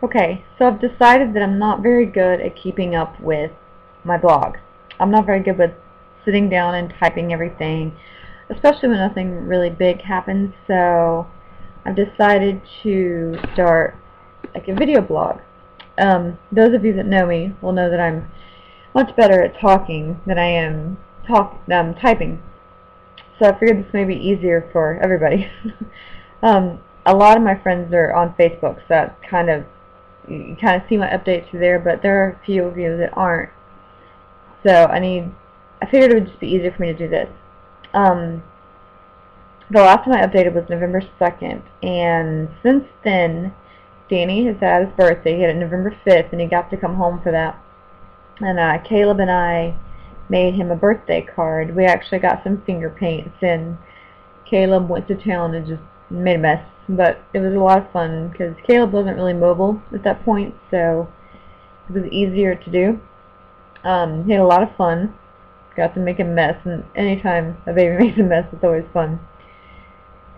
Okay, so I've decided that I'm not very good at keeping up with my blog. I'm not very good with sitting down and typing everything, especially when nothing really big happens, so I've decided to start like a video blog. Those of you that know me will know that I'm much better at talking than I am typing. So I figured this may be easier for everybody. A lot of my friends are on Facebook, so that you kind of see my updates through there, but there are a few of you that aren't. So I figured it would just be easier for me to do this. The last time I updated was November 2nd, and since then, Danny has had his birthday. He had it November 5th, and he got to come home for that. And Caleb and I made him a birthday card. We actually got some finger paints, and Caleb went to town and just made a mess. But it was a lot of fun because Caleb wasn't really mobile at that point, so it was easier to do. He had a lot of fun. Got to make a mess, and anytime a baby makes a mess, it's always fun.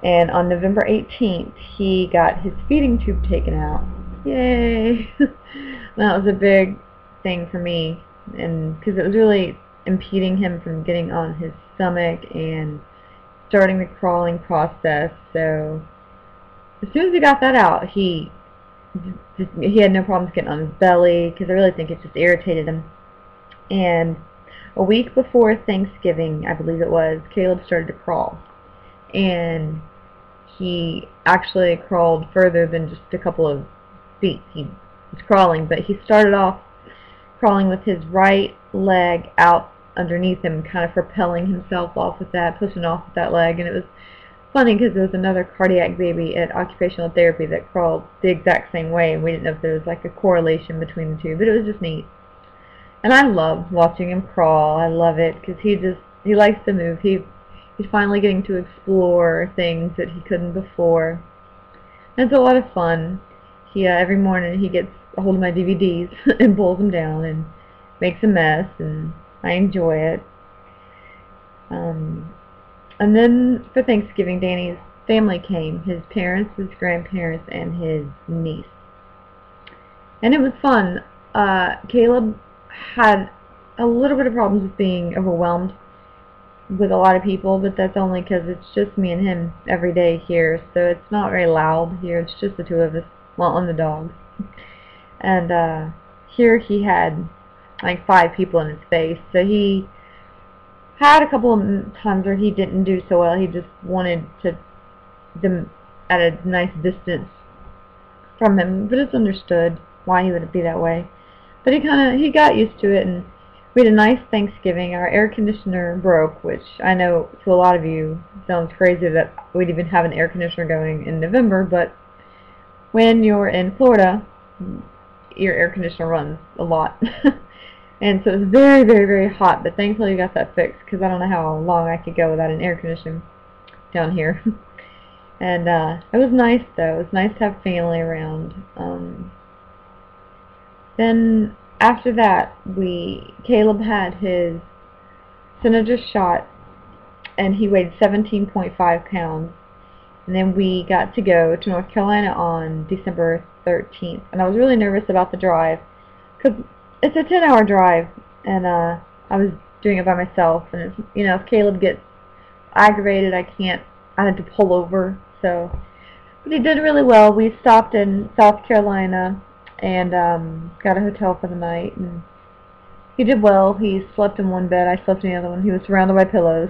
And on November 18th, he got his feeding tube taken out. Yay! That was a big thing for me, and because it was really impeding him from getting on his stomach and starting the crawling process. So as soon as he got that out, he had no problems getting on his belly, because I really think it just irritated him. And a week before Thanksgiving, I believe it was, Caleb started to crawl, and he actually crawled further than just a couple of feet. He was crawling, but he started off crawling with his right leg out underneath him, kind of propelling himself off with that, pushing off with that leg. And it was funny because there was another cardiac baby at occupational therapy that crawled the exact same way, and we didn't know if there was like a correlation between the two, but it was just neat. And I love watching him crawl. I love it because he likes to move. He's finally getting to explore things that he couldn't before. And it's a lot of fun. Every morning he gets a hold of my DVDs and pulls them down and makes a mess, and I enjoy it. And then for Thanksgiving, Danny's family came. His parents, his grandparents, and his niece. And it was fun. Caleb had a little bit of problems with being overwhelmed with a lot of people, but that's only because it's just me and him every day here, so it's not very loud here. It's just the two of us, well, and the dogs. And here he had like 5 people in his face, so he had a couple of times where he didn't do so well. He just wanted them at a nice distance from him, but it's understood why he would be that way. But he got used to it, and we had a nice Thanksgiving. Our air conditioner broke, which I know to a lot of you sounds crazy that we'd even have an air conditioner going in November, but when you're in Florida, your air conditioner runs a lot. And so it was very, very, very hot, but thankfully we got that fixed, because I don't know how long I could go without an air conditioner down here. And it was nice, though. It was nice to have family around. Then after that, Caleb had his senator's shot, and he weighed 17.5 pounds. And then we got to go to North Carolina on December 13th. And I was really nervous about the drive, because it's a 10-hour drive, and I was doing it by myself. And it's, if Caleb gets aggravated, I had to pull over. So, but he did really well. We stopped in South Carolina and got a hotel for the night, and he did well. He slept in one bed, I slept in the other one. He was surrounded by pillows,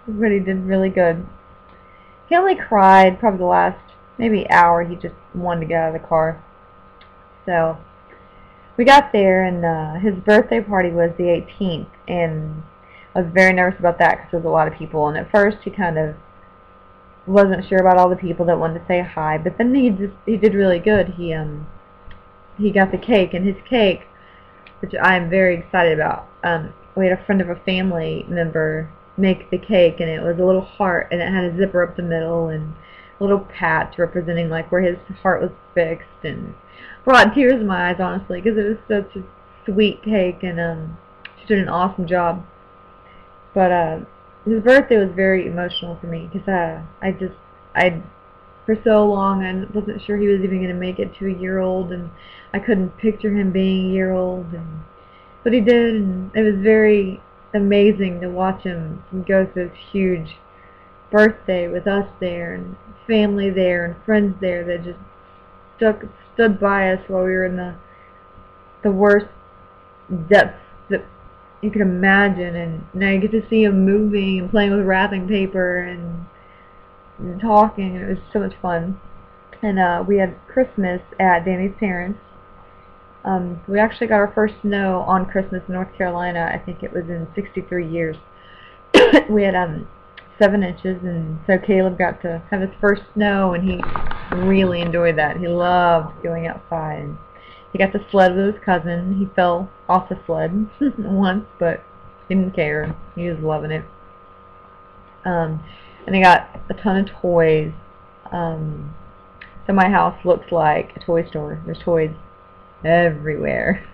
but he did really good. He only cried probably the last maybe hour. He just wanted to get out of the car. So we got there, and his birthday party was the 18th, and I was very nervous about that because there was a lot of people, and at first he kind of wasn't sure about all the people that wanted to say hi, but then he did really good. He got the cake, and his cake, which I'm very excited about, we had a friend of a family member make the cake, and it was a little heart, and it had a zipper up the middle, and a little patch representing like where his heart was fixed, and brought tears in my eyes, honestly, because it was such a sweet cake, and she did an awesome job. But his birthday was very emotional for me, because I for so long. I wasn't sure he was even going to make it to a year old, and I couldn't picture him being a year old, but he did, and it was very amazing to watch him go through this huge birthday with us there, and family there, and friends there that just stood by us while we were in the worst depths that you could imagine. And now you get to see him moving and playing with wrapping paper and talking. It was so much fun. And we had Christmas at Danny's parents'. We actually got our first snow on Christmas in North Carolina. I think it was in 63 years. We had 7 inches, and so Caleb got to have his first snow, and he really enjoyed that. He loved going outside. He got to sled with his cousin. He fell off the sled once, but he didn't care. He was loving it. And he got a ton of toys. So my house looks like a toy store. There's toys everywhere.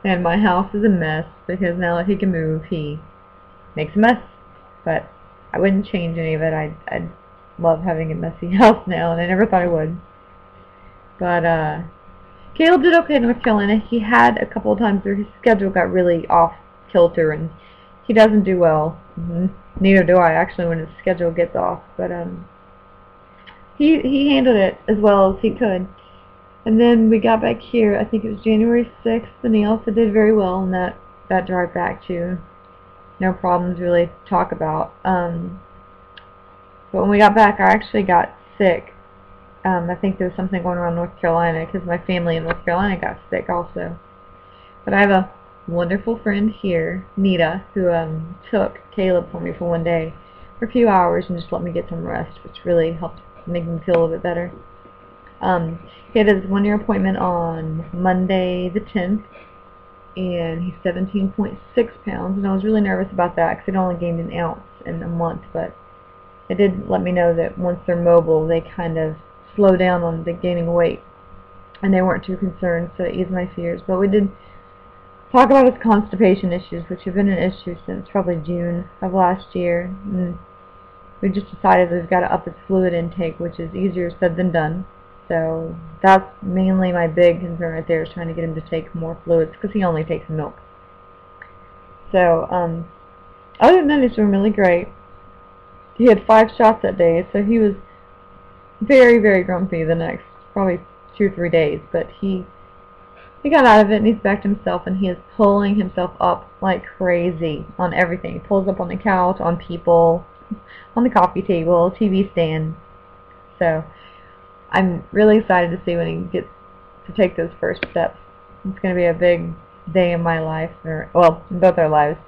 And my house is a mess because now that he can move, he makes a mess. But I wouldn't change any of it. I'd love having a messy house now, and I never thought I would. But Caleb did okay in North Carolina. He had a couple of times where his schedule got really off kilter, and he doesn't do well. Neither do I, actually, when his schedule gets off. But he handled it as well as he could. And then we got back here, I think it was January 6th, and he also did very well in that drive back too. No problems really to talk about. But when we got back, I actually got sick. I think there was something going around North Carolina because my family in North Carolina got sick also. But I have a wonderful friend here, Nita, who took Caleb for me for one day for a few hours and just let me get some rest, which really helped make me feel a little bit better. He had his 1-year appointment on Monday the 10th, and he's 17.6 pounds, and I was really nervous about that because he'd only gained an ounce in a month, but it did let me know that once they're mobile, they kind of slow down on the gaining weight, and they weren't too concerned, so it eased my fears. But we did talk about his constipation issues, which have been an issue since probably June of last year, and we just decided that we've got to up his fluid intake, which is easier said than done. So that's mainly my big concern right there, is trying to get him to take more fluids, because he only takes milk. So other than that, he's doing really great. He had 5 shots that day, so he was very, very grumpy the next probably 2 or 3 days, but he got out of it, and he's back to himself, and he is pulling himself up like crazy on everything. He pulls up on the couch, on people, on the coffee table, TV stand. So I'm really excited to see when he gets to take those first steps. It's going to be a big day in my life, or well, in both our lives.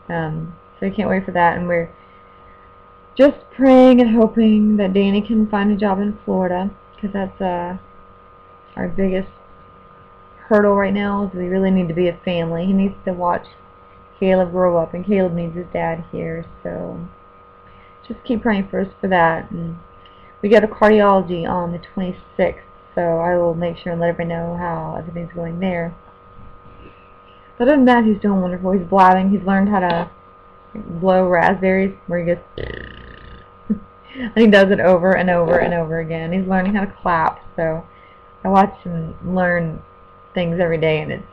So I can't wait for that, and we're just praying and hoping that Danny can find a job in Florida, because that's our biggest hurdle right now. Is we really need to be a family. He needs to watch Caleb grow up, and Caleb needs his dad here. So just keep praying for us for that. And we go to cardiology on the 26th, so I will make sure and let everybody know how everything's going there. But other than that, he's doing wonderful. He's blabbing. He's learned how to blow raspberries, where he goes and he does it over and over and over again. He's learning how to clap, so I watch him learn things every day, and it's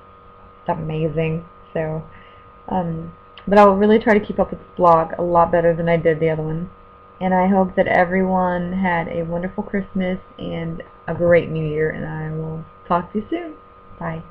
amazing. So but I will really try to keep up with this blog a lot better than I did the other one. And I hope that everyone had a wonderful Christmas and a great New Year, and I will talk to you soon. Bye.